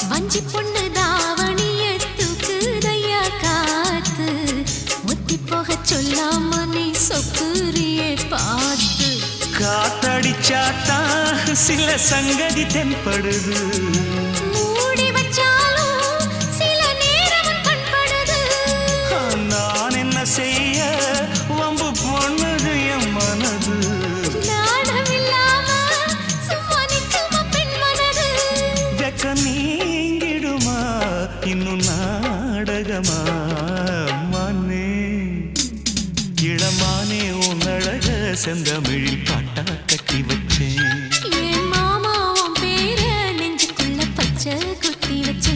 வஞ்சி பொண்ணு தாவணிய தூக்குதையா காத்து முத்தி போக சொல்லாம நீ சொக்குரியே பார்த்து காத்தடிச்சாத்தான் சில சங்கதி தென்படுது மூடி வச்சாலும் சில நேரம் கண்படுது நான் என்ன செய்ய வம்பு பொண்ணுது என் மனது நாடமில்லாம சும்மா நிற்குமா பெண் மனது வெக்க நீங்கிடுமா இன்னும் நாடகமா மனே இளமானே உன் அழக செந்தமிழில் பாட்டா கட்டி வச்சேன் என் மாமா உன் பேர நெஞ்சுக்குள்ள பச்சை குத்தி வச்ச